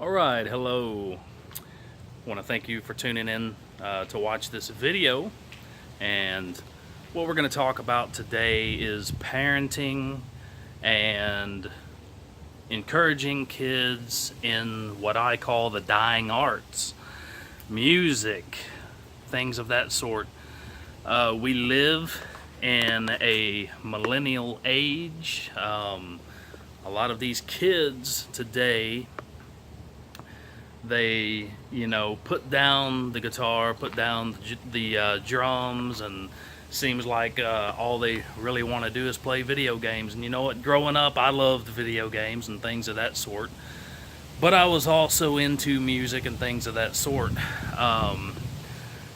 Alright, hello. I want to thank you for tuning in to watch this video. And what we're going to talk about today is parenting and encouraging kids in what I call the dying arts. Music, things of that sort. We live in a millennial age. A lot of these kids today, they put down the guitar, put down the drums, and seems like all they really want to do is play video games. And you know what, growing up I loved video games and things of that sort, but I was also into music and things of that sort.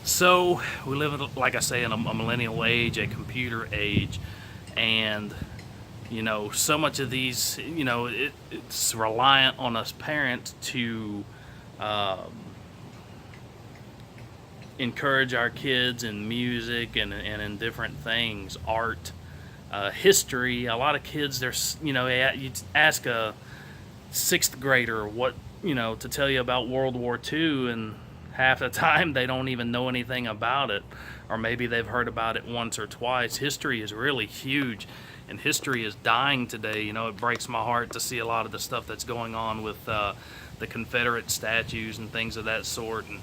So we live, like I say, in a millennial age, a computer age, and so much of these, it's reliant on us parents to encourage our kids in music and in different things, art, history. A lot of kids, you ask a sixth grader what, to tell you about World War II, and half the time they don't even know anything about it, or maybe they've heard about it once or twice. History is really huge, and history is dying today. It breaks my heart to see a lot of the stuff that's going on with the Confederate statues and things of that sort. And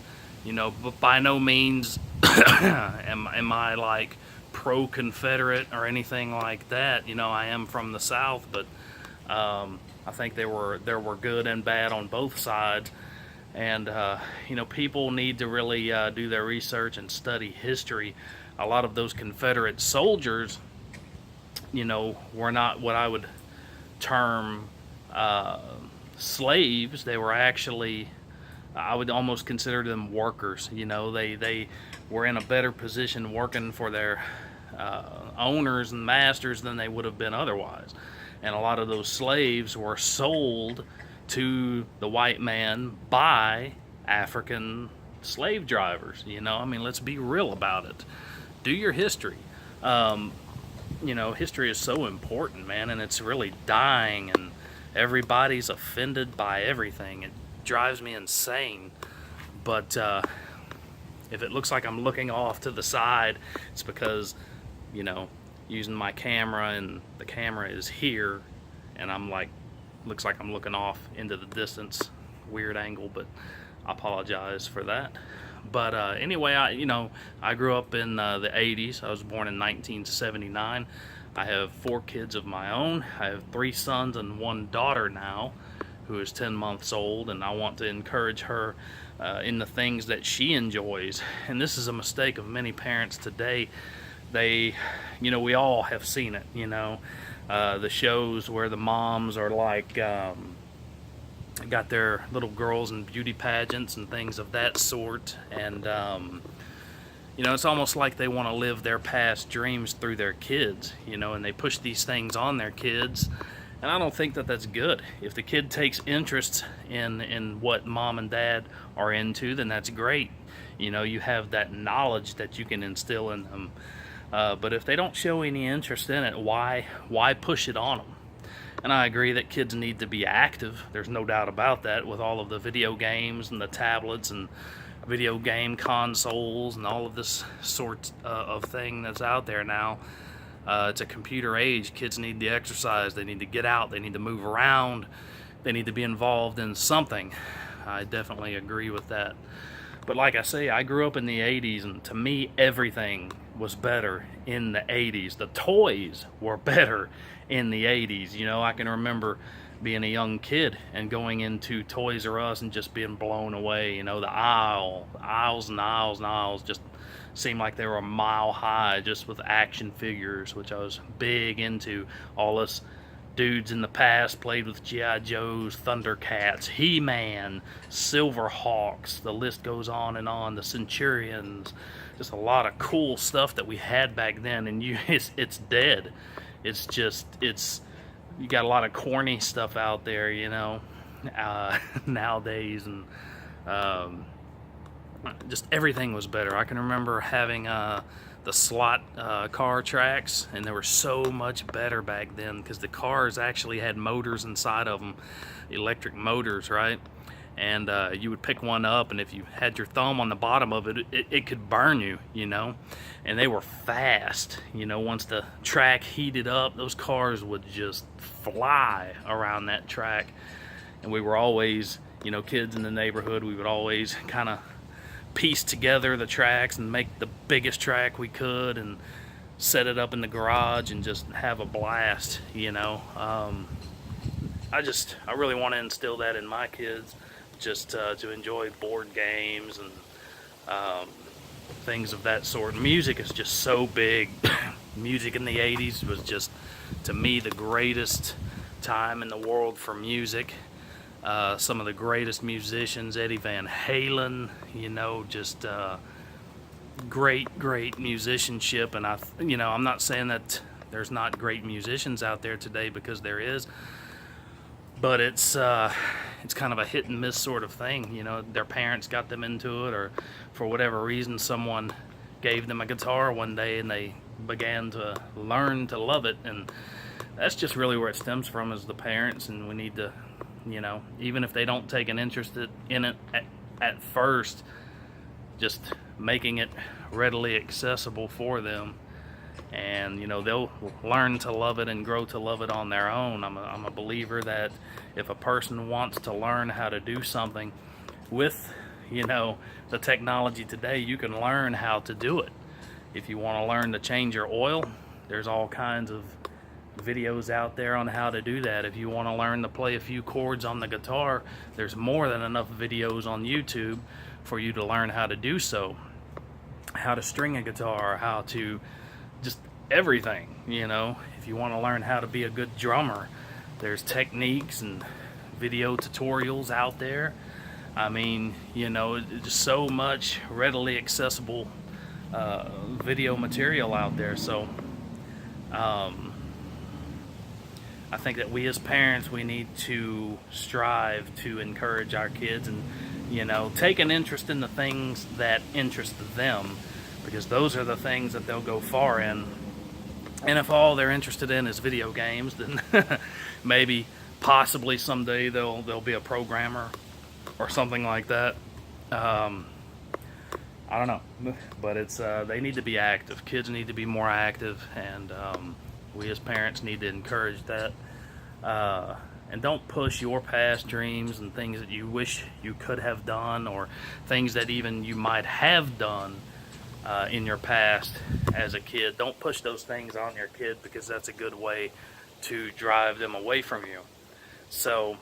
but by no means am I like pro-Confederate or anything like that. I am from the South, but I think there were good and bad on both sides. And people need to really do their research and study history. A lot of those Confederate soldiers, were not what I would term slaves. They were actually, I would almost consider them workers. They were in a better position working for their owners and masters than they would have been otherwise. And a lot of those slaves were sold to the white man by African slave drivers. Let's be real about it. Do your history. History is so important, man, and it's really dying, and everybody's offended by everything. It drives me insane. But if it looks like I'm looking off to the side, it's because using my camera, and the camera is here, and I'm like, looks like I'm looking off into the distance. Weird angle, but I apologize for that. But anyway, I grew up in the 80s. I was born in 1979. I have 4 kids of my own. I have 3 sons and 1 daughter now, who is 10 months old, and I want to encourage her in the things that she enjoys. And this is a mistake of many parents today. They, we all have seen it, the shows where the moms are like, got their little girls in beauty pageants and things of that sort. And, it's almost like they want to live their past dreams through their kids, and they push these things on their kids. And I don't think that that's good. If the kid takes interest in what mom and dad are into, then that's great. You have that knowledge that you can instill in them. But if they don't show any interest in it, why push it on them? And I agree that kids need to be active. There's no doubt about that, with all of the video games and the tablets and video game consoles and all of this sort of thing that's out there now. It's a computer age. Kids need to exercise. They need to get out. They need to move around. They need to be involved in something. I definitely agree with that. But like I say, I grew up in the 80s, and to me, everything was better in the 80s. The toys were better in the 80s. I can remember being a young kid and going into Toys R Us and just being blown away. The aisles and aisles and aisles just seemed like they were a mile high, just with action figures, which I was big into. All us dudes in the past played with G.I. Joes, Thundercats, He-Man, Silverhawks, the list goes on and on, the Centurions. Just a lot of cool stuff that we had back then, and it's dead. You got a lot of corny stuff out there, nowadays, and just everything was better. I can remember having the slot car tracks, and they were so much better back then because the cars actually had motors inside of them, electric motors, right? and you would pick one up, and if you had your thumb on the bottom of it, it could burn you, you know. And they were fast, you know. Once the track heated up, those cars would just fly around that track. And we were always, you know, kids in the neighborhood, we would always kind of piece together the tracks and make the biggest track we could and set it up in the garage and just have a blast, you know. I really want to instill that in my kids, just to enjoy board games and things of that sort. Music is just so big. Music in the 80s was just, to me, the greatest time in the world for music. Some of the greatest musicians, Eddie Van Halen, you know, just great musicianship. And you know, I'm not saying that there's not great musicians out there today, because there is, but it's kind of a hit and miss sort of thing. You know, their parents got them into it, or for whatever reason someone gave them a guitar one day and they began to learn to love it. And that's just really where it stems from, is the parents. And we need to, you know, even if they don't take an interest in it at first, just making it readily accessible for them, and you know, they'll learn to love it and grow to love it on their own. I'm a believer that if a person wants to learn how to do something with, you know, the technology today, you can learn how to do it. If you want to learn to change your oil, there's all kinds of videos out there on how to do that. If you want to learn to play a few chords on the guitar, there's more than enough videos on YouTube for you to learn how to do so. How to string a guitar, how to just everything, you know. If you want to learn how to be a good drummer, there's techniques and video tutorials out there. I mean, you know, just so much readily accessible video material out there. So I think that we as parents, we need to strive to encourage our kids and, you know, take an interest in the things that interest them, because those are the things that they'll go far in. And if all they're interested in is video games, then maybe possibly someday they'll be a programmer or something like that. I don't know, but it's they need to be active. Kids need to be more active, and we as parents need to encourage that. And don't push your past dreams and things that you wish you could have done, or things that even you might have done in your past as a kid. Don't push those things on your kid, because that's a good way to drive them away from you. So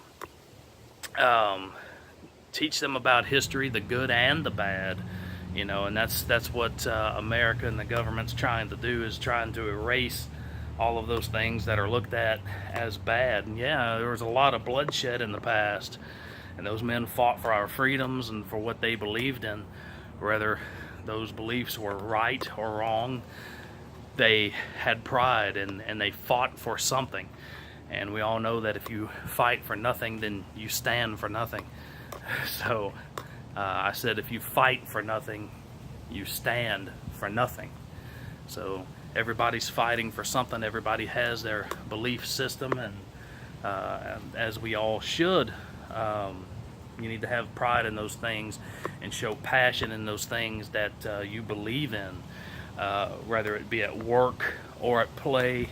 teach them about history, the good and the bad, you know. And that's what America and the government's trying to do, is trying to erase all of those things that are looked at as bad. And yeah, there was a lot of bloodshed in the past, and those men fought for our freedoms and for what they believed in. Whether those beliefs were right or wrong, they had pride, and they fought for something. And we all know that if you fight for nothing, then you stand for nothing. So I said, if you fight for nothing, you stand for nothing. So everybody's fighting for something. Everybody has their belief system, and as we all should. You need to have pride in those things and show passion in those things that you believe in, whether it be at work or at play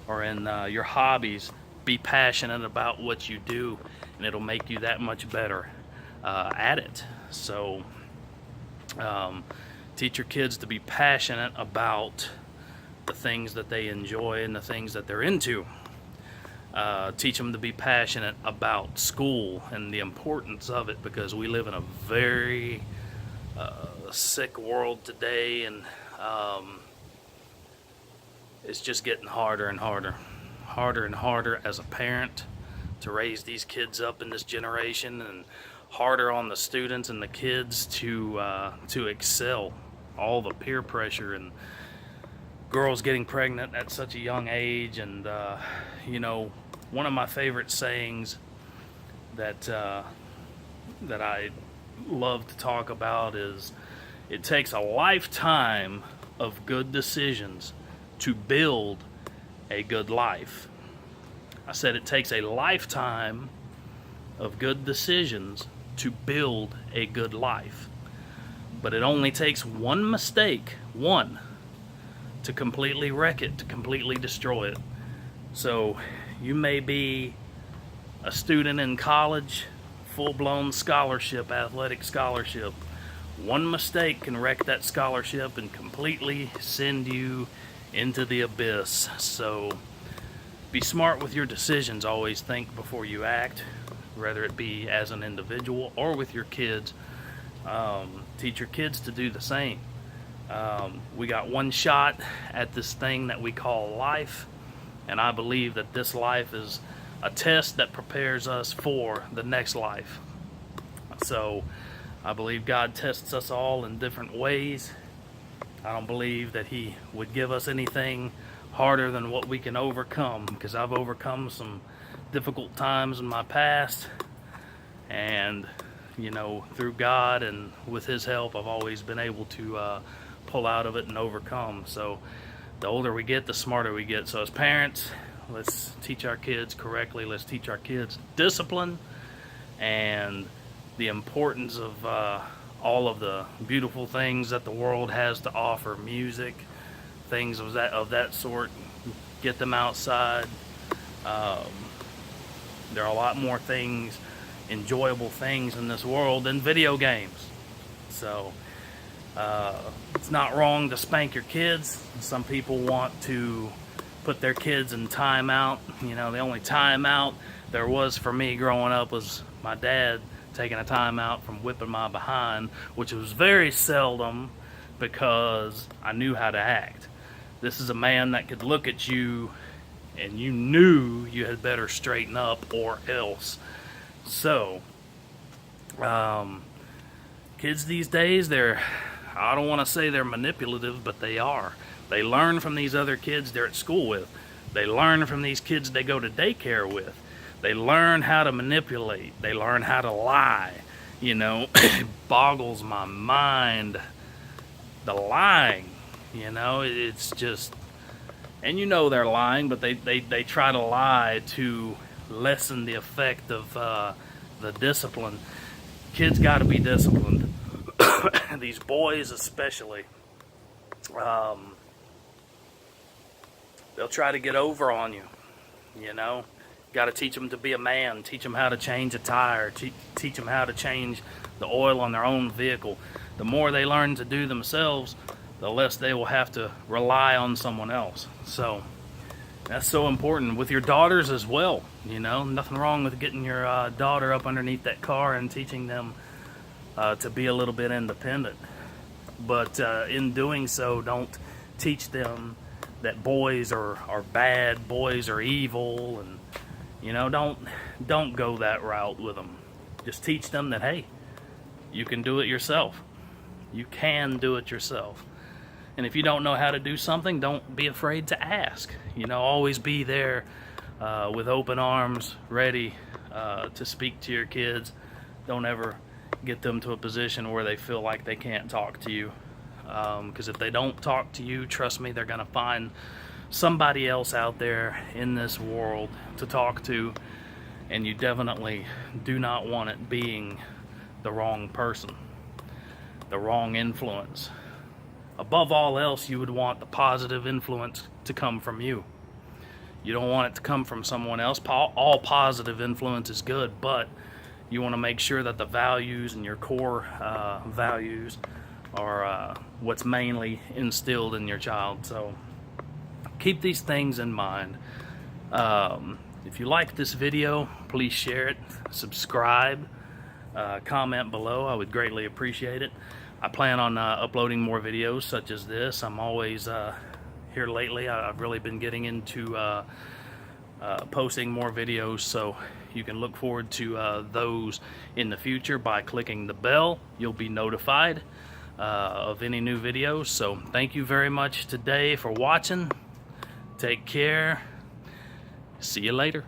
or in your hobbies. Be passionate about what you do, and it'll make you that much better at it. So teach your kids to be passionate about the things that they enjoy and the things that they're into. Teach them to be passionate about school and the importance of it, because we live in a very sick world today, and it's just getting harder and harder as a parent to raise these kids up in this generation, and harder on the students and the kids to excel. All the peer pressure and girls getting pregnant at such a young age. And you know, one of my favorite sayings that I love to talk about is, it takes a lifetime of good decisions to build a good life. I said it takes a lifetime of good decisions to build a good life. But it only takes one mistake, one, to completely wreck it, to completely destroy it. So you may be a student in college, full-blown scholarship, athletic scholarship. One mistake can wreck that scholarship and completely send you into the abyss. So be smart with your decisions. Always think before you act, whether it be as an individual or with your kids. Teach your kids to do the same. We got one shot at this thing that we call life, and I believe that this life is a test that prepares us for the next life. So I believe God tests us all in different ways. I don't believe that He would give us anything harder than what we can overcome, because I've overcome some difficult times in my past, and you know, through God and with His help, I've always been able to pull out of it and overcome. So the older we get, the smarter we get. So as parents, let's teach our kids correctly. Let's teach our kids discipline and the importance of all of the beautiful things that the world has to offer. Music, things of that sort. Get them outside. There are a lot more things, enjoyable things in this world than video games. So it's not wrong to spank your kids. Some people want to put their kids in timeout. You know, the only timeout there was for me growing up was my dad taking a timeout from whipping my behind, which was very seldom because I knew how to act. This is a man that could look at you and you knew you had better straighten up or else. So kids these days, I don't want to say they're manipulative, but they are. They learn from these other kids they're at school with. They learn from these kids they go to daycare with. They learn how to manipulate. They learn how to lie. You know, it boggles my mind, the lying. You know, it's just, and you know they're lying, but they try to lie to lessen the effect of the discipline. Kids got to be disciplined. These boys especially. They'll try to get over on you, you know. Got to teach them to be a man, teach them how to change a tire, teach them how to change the oil on their own vehicle. The more they learn to do themselves, the less they will have to rely on someone else. So that's so important with your daughters as well. You know, nothing wrong with getting your daughter up underneath that car and teaching them to be a little bit independent. But in doing so, don't teach them that boys are bad, boys are evil, and you know, don't go that route with them. Just teach them that, hey, you can do it yourself. You can do it yourself. And if you don't know how to do something, don't be afraid to ask. You know, always be there with open arms, ready to speak to your kids. Don't ever get them to a position where they feel like they can't talk to you. Because if they don't talk to you, trust me, they're going to find somebody else out there in this world to talk to, and you definitely do not want it being the wrong person, the wrong influence. Above all else, you would want the positive influence to come from you. You don't want it to come from someone else. All positive influence is good, but you want to make sure that the values and your core values are what's mainly instilled in your child. So keep these things in mind. If you like this video, please share it, subscribe, comment below. I would greatly appreciate it. I plan on uploading more videos such as this. I'm always here lately. I've really been getting into posting more videos, so you can look forward to those in the future by clicking the bell. You'll be notified of any new videos. So thank you very much today for watching. Take care. See you later.